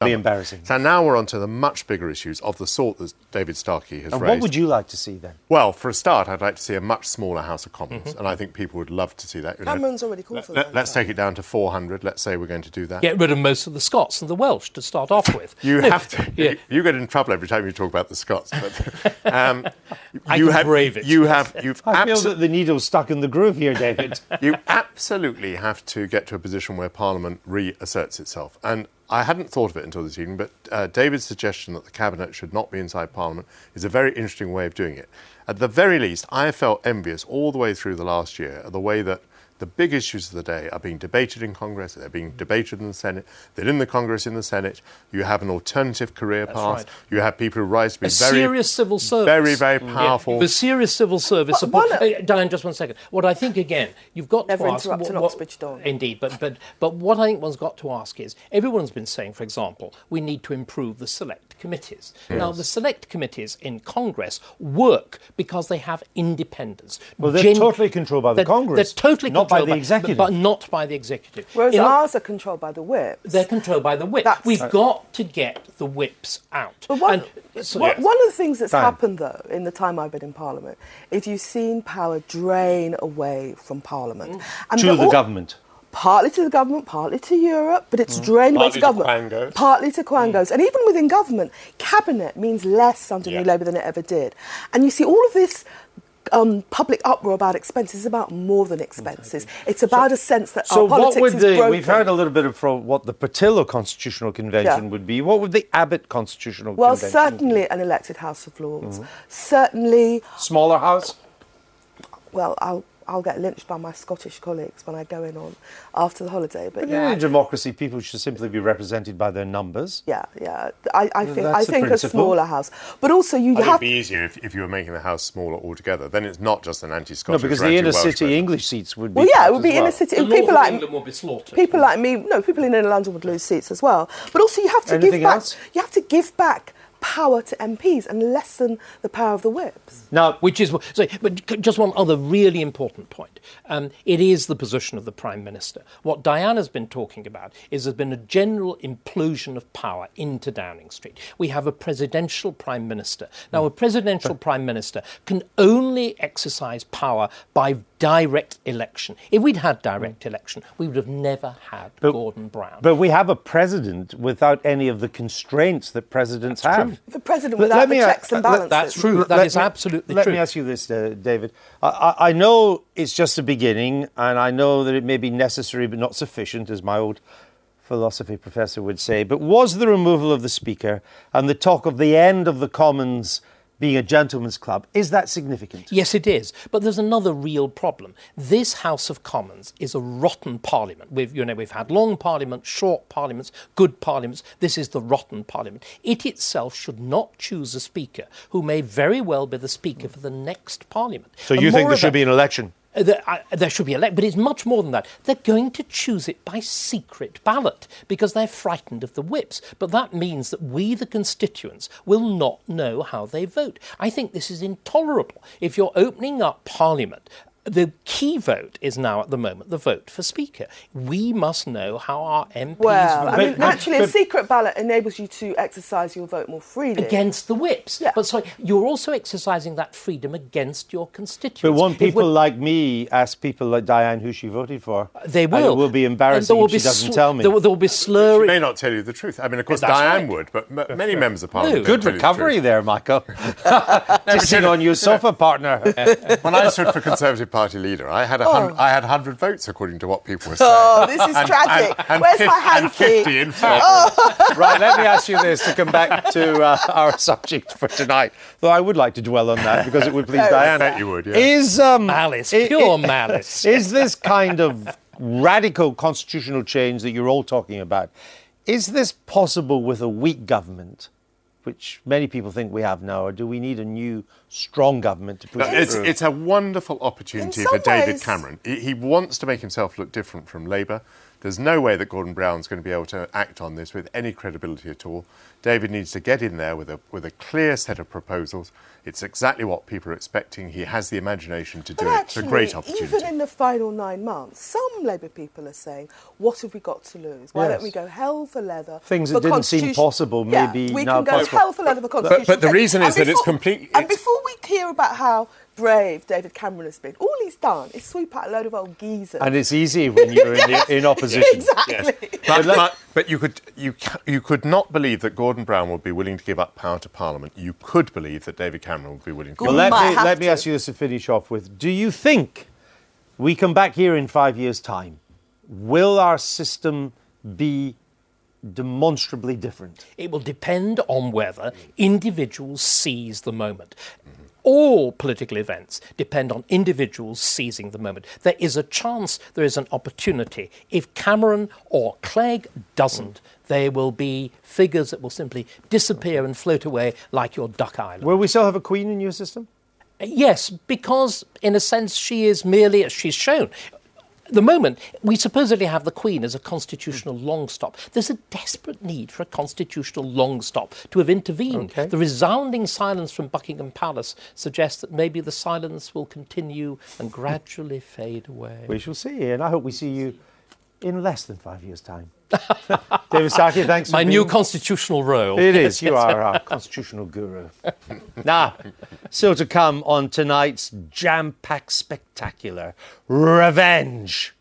Be embarrassing. So now we're on to the much bigger issues of the sort that David Starkey has And raised. what would you like to see then? Well, for a start, I'd like to see a much smaller House of Commons, and I think people would love to see that. Cameron's already called for that. Let's take it down to 400. Let's say we're going to do that. Get rid of most of the Scots and the Welsh to start off with. You have to. Yeah. You get in trouble every time you talk about the Scots. But, I can brave it. I feel that the needle's stuck in the groove here, David. You absolutely have to get to a position where Parliament reasserts itself. And I hadn't thought of it until this evening, but David's suggestion that the Cabinet should not be inside Parliament is a very interesting way of doing it. At the very least, I have felt envious all the way through the last year of the way that the big issues of the day are being debated in Congress, they're being debated in the Senate, they're in the Congress, in the Senate. You have an alternative career path. Right. You have people who rise to be serious civil service. Very, very powerful. The serious civil service. Diane, just 1 second. What I think, again, you've got Never to ask... interrupt an Oxbridge Dawn. Indeed, but what I think one's got to ask is, everyone's been saying, for example, we need to improve the select committees. Yes. Now, the select committees in Congress work because they have independence. Well, they're totally controlled by the Congress. They're totally not by the executive. But not by the executive. Whereas ours are controlled by the whips. They're controlled by the whip. We've got to get the whips out. But one of the things that's happened, though, in the time I've been in Parliament, is you've seen power drain away from Parliament. And to the government. Partly to the government, partly to Europe, but it's drained away to government. Partly to Quangos. And even within government, cabinet means less under New Labour than it ever did. And you see all of this public uproar about expenses is about more than expenses. It's about a sense that our politics is broken. We've heard a little bit of what the Portillo Constitutional Convention would be. What would the Abbott Constitutional Convention be? Well, certainly an elected House of Lords. Certainly... Smaller House? Well, I'll get lynched by my Scottish colleagues when I go in on after the holiday. But in a democracy, people should simply be represented by their numbers. Yeah. I think a smaller house, but also you have. It'd be easier if you were making the house smaller altogether. Then it's not just an anti-Scottish. No, because the inner city English seats would be. Well, yeah, it would be inner city. People like England will be slaughtered. People like me, people in inner London would lose seats as well. But also, you have to give back. You have to give back power to MPs and lessen the power of the whips. Now, but just one other really important point. It is the position of the Prime Minister. What Diana's been talking about is there's been a general implosion of power into Downing Street. We have a presidential Prime Minister. Now, a presidential Prime Minister can only exercise power by direct election. If we'd had direct election, we would have never had Gordon Brown. But we have a president without any of the constraints that presidents have. The president without the checks and balances. That's true. That is absolutely true. Let me ask you this, David. I know it's just a beginning, and I know that it may be necessary but not sufficient, as my old philosophy professor would say. But was the removal of the Speaker and the talk of the end of the Commons being a gentleman's club, is that significant? Yes, it is. But there's another real problem. This House of Commons is a rotten parliament. We've had long parliaments, short parliaments, good parliaments. This is the rotten parliament. It itself should not choose a speaker who may very well be the speaker for the next parliament. So you think there should be an election? There should be elect, but it's much more than that. They're going to choose it by secret ballot because they're frightened of the whips. But that means that we, the constituents, will not know how they vote. I think this is intolerable. If you're opening up Parliament, the key vote is now at the moment the vote for Speaker. We must know how our MPs vote. Naturally, a secret ballot enables you to exercise your vote more freely. Against the whips. Yeah. But sorry, you're also exercising that freedom against your constituents. But when people like me ask people like Diane who she voted for, they will. It will be embarrassing if she doesn't tell me. There will be slurring. She may not tell you the truth. I mean, of course, Diane would, but many members of Parliament. Good recovery there, Michael. To sit on your sofa, partner. When I stood for Conservative Party leader, I had 100 votes, according to what people were saying. Oh, this is tragic. Where's my hanky? And 50 in favour. Right, let me ask you this to come back to our subject for tonight. Though I would like to dwell on that because it would please Diana. I bet you would, yeah. Is malice, pure malice. Is this kind of radical constitutional change that you're all talking about, is this possible with a weak government, which many people think we have now, or do we need a new, strong government to push it through? It's a wonderful opportunity for David Cameron. He wants to make himself look different from Labour There's no way that Gordon Brown's going to be able to act on this with any credibility at all. David needs to get in there with a clear set of proposals. It's exactly what people are expecting. He has the imagination to do it. It's a great opportunity. Even in the final 9 months, some Labour people are saying, what have we got to lose? Why don't we go hell for leather? Things that didn't seem possible, maybe we now can go possible. hell for leather for constitutional But the reason is that it's completely... And before we hear about how brave David Cameron has been, all he's done is sweep out a load of old geezers. And it's easy when you're in opposition. Exactly. Yes. But you could not believe that Gordon Brown would be willing to give up power to Parliament. You could believe that David Cameron would be willing to give Well, up power. let me ask you this to finish off with. Do you think we come back here in 5 years' time? Will our system be demonstrably different? It will depend on whether individuals seize the moment. All political events depend on individuals seizing the moment. There is a chance, there is an opportunity. If Cameron or Clegg doesn't, there will be figures that will simply disappear and float away like your duck island. Will we still have a Queen in your system? Yes, because in a sense she is merely, as she's shown, at the moment, we supposedly have the Queen as a constitutional long stop. There's a desperate need for a constitutional long stop to have intervened. Okay. The resounding silence from Buckingham Palace suggests that maybe the silence will continue and gradually fade away. We shall see, and I hope we see you in less than 5 years' time. David Starkey, thanks for My new constitutional role. It is. You are our constitutional guru. Now, still to come on tonight's jam-packed spectacular, Revenge.